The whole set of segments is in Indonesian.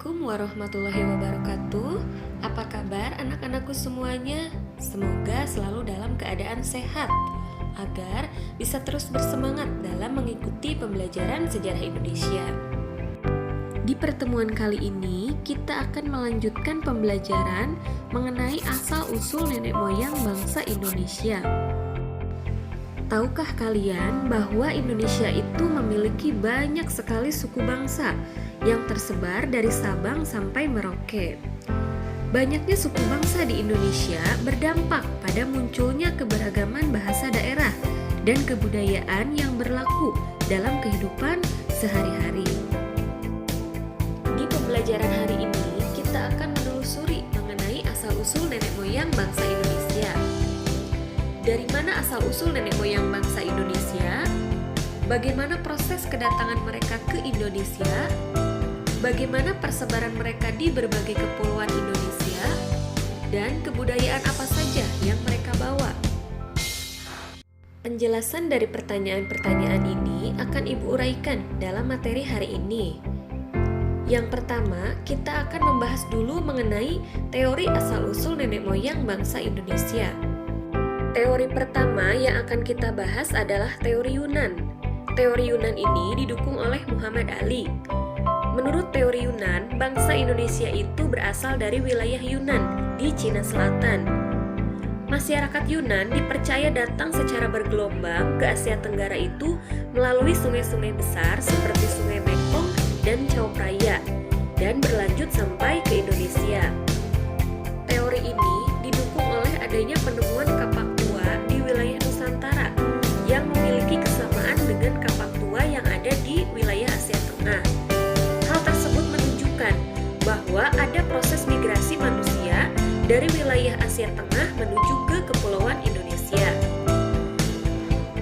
Assalamualaikum warahmatullahi wabarakatuh. Apa kabar anak-anakku semuanya? Semoga selalu dalam keadaan sehat agar bisa terus bersemangat dalam mengikuti pembelajaran sejarah Indonesia. Di pertemuan kali ini, kita akan melanjutkan pembelajaran mengenai asal-usul nenek moyang bangsa Indonesia. Tahukah kalian bahwa Indonesia itu memiliki banyak sekali suku bangsa yang tersebar dari Sabang sampai Merauke? Banyaknya suku bangsa di Indonesia berdampak pada munculnya keberagaman bahasa daerah dan kebudayaan yang berlaku dalam kehidupan sehari-hari. Di pembelajaran hari ini, kita akan menelusuri mengenai asal-usul nenek moyang bangsa Indonesia. Dari mana asal-usul nenek moyang bangsa Indonesia? Bagaimana proses kedatangan mereka ke Indonesia? Bagaimana persebaran mereka di berbagai kepulauan Indonesia? Dan kebudayaan apa saja yang mereka bawa? Penjelasan dari pertanyaan-pertanyaan ini akan Ibu uraikan dalam materi hari ini. Yang pertama, kita akan membahas dulu mengenai teori asal-usul nenek moyang bangsa Indonesia. Teori pertama yang akan kita bahas adalah teori Yunan. Teori Yunan ini didukung oleh Muhammad Ali. Menurut teori Yunan, bangsa Indonesia itu berasal dari wilayah Yunan di Cina Selatan. Masyarakat Yunan dipercaya datang secara bergelombang ke Asia Tenggara itu melalui sungai-sungai besar seperti Sungai Mekong dan Chao Phraya dan berlanjut sampai ke Indonesia. Teori ini didukung oleh adanya penemuan kapak tua di wilayah Nusantara yang memiliki kesamaan dengan kapak tua yang ada di wilayah Asia Tengah. Hal tersebut menunjukkan bahwa ada proses migrasi manusia dari wilayah Asia Tengah menuju ke kepulauan Indonesia.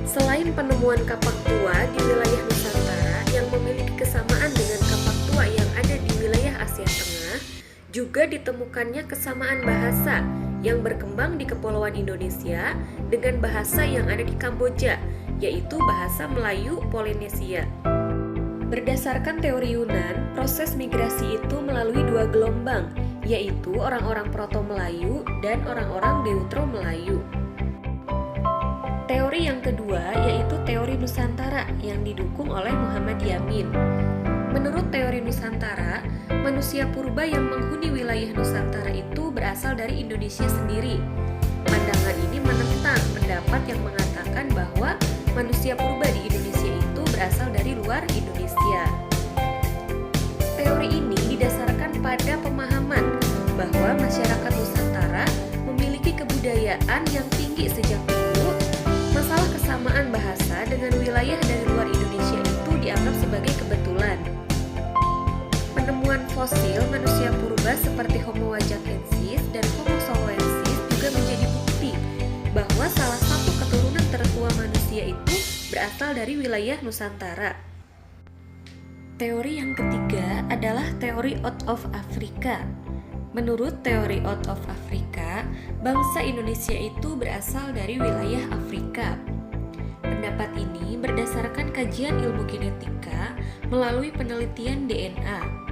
Selain penemuan kapak tua di wilayah Nusantara yang memiliki kesamaan dengan kapak tua yang ada di wilayah Asia Tengah, juga ditemukannya kesamaan bahasa yang berkembang di Kepulauan Indonesia dengan bahasa yang ada di Kamboja, yaitu bahasa Melayu Polinesia. Berdasarkan teori Yunan, proses migrasi itu melalui dua gelombang, yaitu orang-orang Proto-Melayu dan orang-orang Deutero-Melayu. Teori yang kedua yaitu teori Nusantara yang didukung oleh Muhammad Yamin. Menurut teori Nusantara, manusia purba yang menghuni wilayah Nusantara itu berasal dari Indonesia sendiri. Pandangan ini menentang pendapat yang mengatakan bahwa manusia purba di Indonesia itu berasal dari luar Indonesia. Teori ini didasarkan pada pemahaman bahwa masyarakat Nusantara memiliki kebudayaan yang tinggi sejak dulu. Masalah kesamaan bahasa dengan wilayah dari luar Indonesia itu dianggap sebagai kebetulan. Penemuan fosil manusia purba seperti Homo wajakensis dan Homo soloensis juga menjadi bukti bahwa salah satu keturunan tertua manusia itu berasal dari wilayah Nusantara. Teori yang ketiga adalah teori out of Africa. Menurut teori out of Africa, bangsa Indonesia itu berasal dari wilayah Afrika. Pendapat ini berdasarkan kajian ilmu genetika melalui penelitian DNA.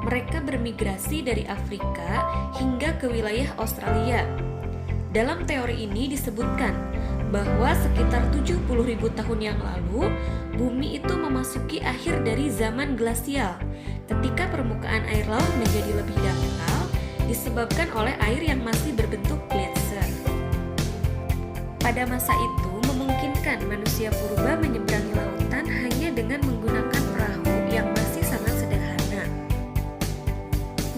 Mereka bermigrasi dari Afrika hingga ke wilayah Australia. Dalam teori ini disebutkan bahwa sekitar 70.000 tahun yang lalu, bumi itu memasuki akhir dari zaman glasial, ketika permukaan air laut menjadi lebih dangkal disebabkan oleh air yang masih berbentuk gletser. Pada masa itu memungkinkan manusia purba menyeberangi lautan hanya dengan menggunakan perahu yang masih sangat sederhana.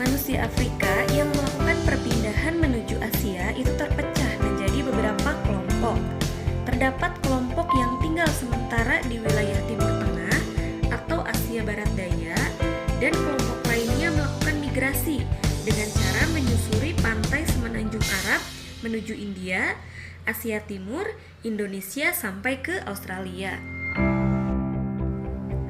Manusia Afrika yang melakukan perpindahan menuju Asia itu terpecah menjadi beberapa kelompok. Terdapat kelompok yang tinggal sementara di wilayah Timur Tengah atau Asia Barat Daya, dan kelompok lainnya melakukan migrasi dengan cara menyusuri pantai semenanjung Arab menuju India, Asia Timur, Indonesia sampai ke Australia.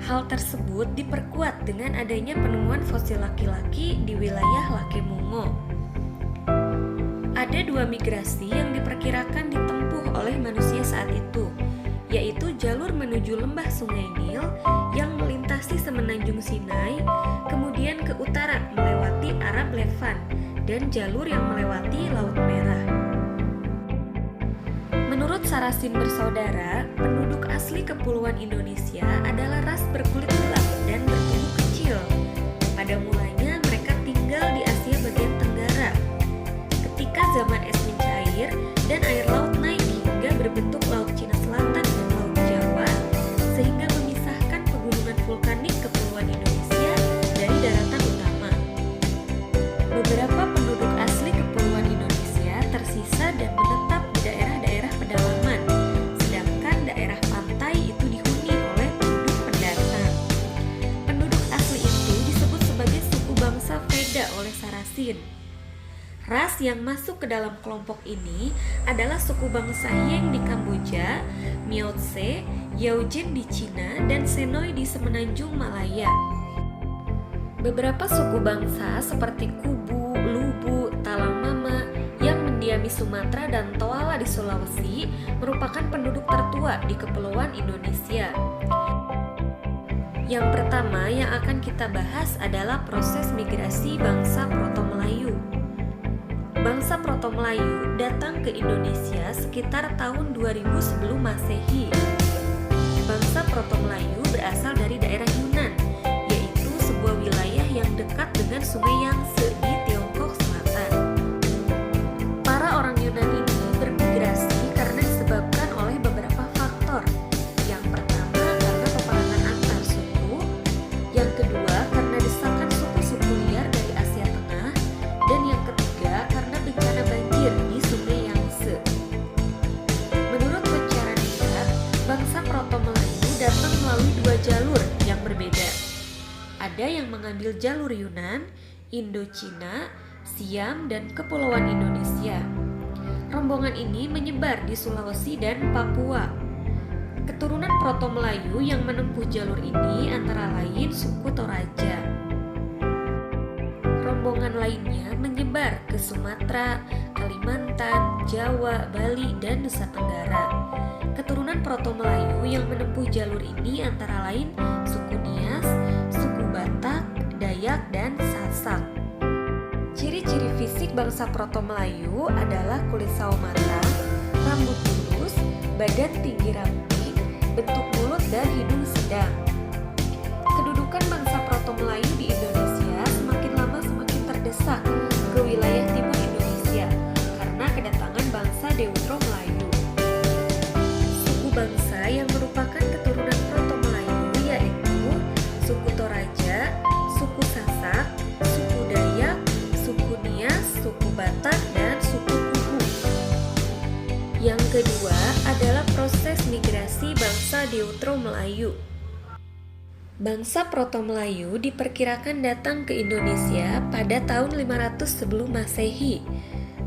Hal tersebut diperkuat dengan adanya penemuan fosil laki-laki di wilayah Lake Mungo. Ada dua migrasi yang diperkirakan ditempuh oleh manusia saat itu, yaitu jalur menuju lembah Sungai Nil yang melintasi semenanjung Sinai, kemudian ke utara dan jalur yang melewati Laut Merah. Menurut Sarasin bersaudara, penduduk asli Kepulauan Indonesia adalah ras berkulit gelap dan bertubuh kecil. Pada mulanya mereka tinggal di Asia bagian Tenggara. Ketika zaman es mencair dan air laut naik hingga berbentuk Laut Cina Selatan dan Laut Jawa, sehingga memisahkan pegunungan vulkanik Kepulauan Indonesia dari daratan utama. Beberapa penduduk asli Kepulauan Indonesia tersisa dan menetap di daerah-daerah pedalaman, sedangkan daerah pantai itu dihuni oleh penduduk pendatang. Penduduk asli itu disebut sebagai suku bangsa Veda oleh Sarasin. Ras yang masuk ke dalam kelompok ini adalah suku bangsa Yeng di Kamboja, Miaotse, Yaojen di Cina, dan Senoi di Semenanjung Malaya. Beberapa suku bangsa seperti Kubu, Lubu, Talamama yang mendiami Sumatera dan Toala di Sulawesi merupakan penduduk tertua di Kepulauan Indonesia. Yang pertama yang akan kita bahas adalah proses migrasi bangsa Proto-Melayu. Bangsa Proto-Melayu datang ke Indonesia sekitar tahun 2000 sebelum Masehi. Bangsa Proto-Melayu berasal dari daerah Yunan, yaitu sebuah wilayah yang dekat dengan Sungai Yangtze di Tiongkok Selatan. Para orang Yunan ini bermigrasi karena disebabkan oleh beberapa faktor. Yang pertama karena peperangan antar suku, yang kedua karena desakan suku-suku liar dari Asia Tengah, dan yang ketiga karena bencana banjir di Sungai Yangtze. Menurut pencarian lihat, bangsa Proto-Melayu datang melalui dua jalur yang berbeda. Ada yang mengambil jalur Yunan, Indochina, Siam, dan Kepulauan Indonesia. Rombongan ini menyebar di Sulawesi dan Papua. Keturunan Proto-Melayu yang menempuh jalur ini antara lain suku Toraja. Rombongan lainnya menyebar ke Sumatera, Kalimantan, Jawa, Bali, dan Nusa Tenggara. Keturunan Proto-Melayu yang menempuh jalur ini antara lain suku Nias, suku Batak, Dayak, dan Sasak. Ciri-ciri fisik bangsa Proto-Melayu adalah kulit sawo matang, rambut lurus, badan tinggi ramping, bentuk mulut dan hidung sedang. Kedudukan bangsa Proto-Melayu di Indonesia semakin lama semakin terdesak ke wilayah timur Indonesia karena kedatangan bangsa Deutero-Melayu. Suku bangsa yang merupakan keturunan Proto-Melayu yaitu suku Toraja, suku Sasak, suku Dayak, suku Nias, suku Batak, dan suku Kubu. Yang kedua adalah proses migrasi bangsa Deutero-Melayu. Bangsa Proto-Melayu diperkirakan datang ke Indonesia pada tahun 500 sebelum Masehi.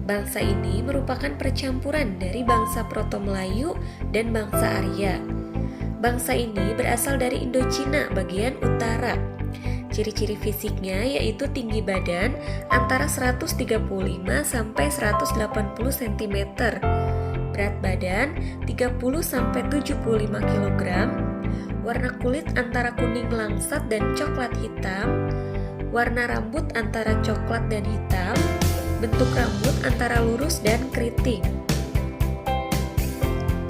Bangsa ini merupakan percampuran dari bangsa Proto-Melayu dan bangsa Arya. Bangsa ini berasal dari Indochina bagian utara. Ciri-ciri fisiknya yaitu tinggi badan antara 135 sampai 180 cm, berat badan 30 sampai 75 kg, warna kulit antara kuning langsat dan coklat hitam, warna rambut antara coklat dan hitam, bentuk rambut antara lurus dan keriting.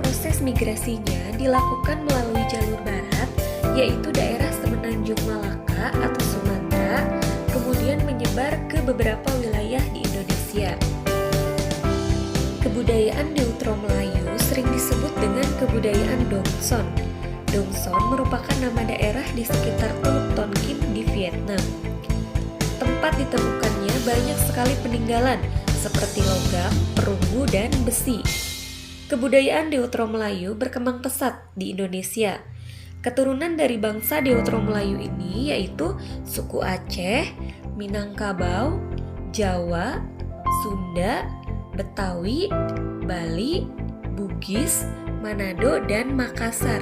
Proses migrasinya dilakukan melalui jalur barat, yaitu daerah Semenanjung Malaka atau Sumatera, kemudian menyebar ke beberapa wilayah di Indonesia. Kebudayaan Deutero-Melayu sering disebut dengan kebudayaan Dongson. Dongson merupakan nama daerah di sekitar Teluk Tonkin di Vietnam. Tempat ditemukannya banyak sekali peninggalan seperti logam, perunggu, dan besi. Kebudayaan Deutero-Melayu berkembang pesat di Indonesia. Keturunan dari bangsa Deutero-Melayu ini yaitu suku Aceh, Minangkabau, Jawa, Sunda, Betawi, Bali, Bugis, Manado, dan Makassar.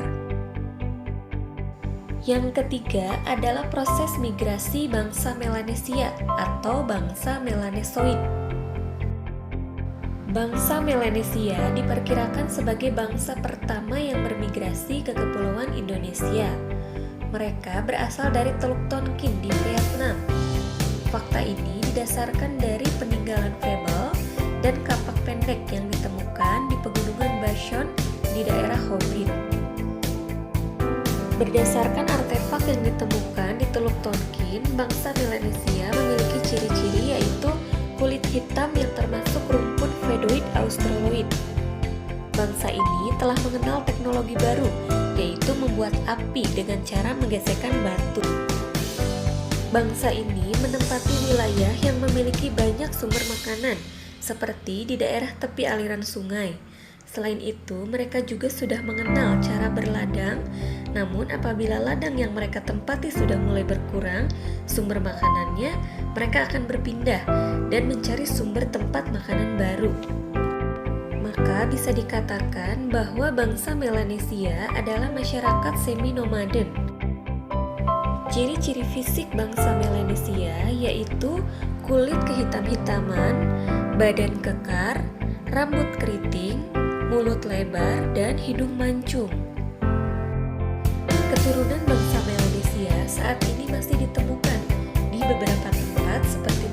Yang ketiga adalah proses migrasi bangsa Melanesia atau bangsa Melanesoid. Bangsa Melanesia diperkirakan sebagai bangsa pertama yang bermigrasi ke Kepulauan Indonesia. Mereka berasal dari Teluk Tonkin di Vietnam. Fakta ini didasarkan dari peninggalan fabel dan kapak pendek yang ditemukan di pegunungan Bashan di daerah Hobbit. Berdasarkan artefak yang ditemukan di Teluk Tonkin, bangsa Melanesia memiliki ciri-ciri yaitu kulit hitam yang termasuk rumput Vedoid Australoid. Bangsa ini telah mengenal teknologi baru, yaitu membuat api dengan cara menggesekkan batu. Bangsa ini menempati wilayah yang memiliki banyak sumber makanan, seperti di daerah tepi aliran sungai. Selain itu, mereka juga sudah mengenal cara berladang, namun apabila ladang yang mereka tempati sudah mulai berkurang, sumber makanannya, mereka akan berpindah dan mencari sumber tempat makanan baru. Maka bisa dikatakan bahwa bangsa Melanesia adalah masyarakat semi-nomaden. Ciri-ciri fisik bangsa Melanesia yaitu kulit kehitam-hitaman, badan kekar, rambut keriting, mulut lebar, dan hidung mancung. Keturunan bangsa Melanesia saat ini masih ditemukan di beberapa tempat seperti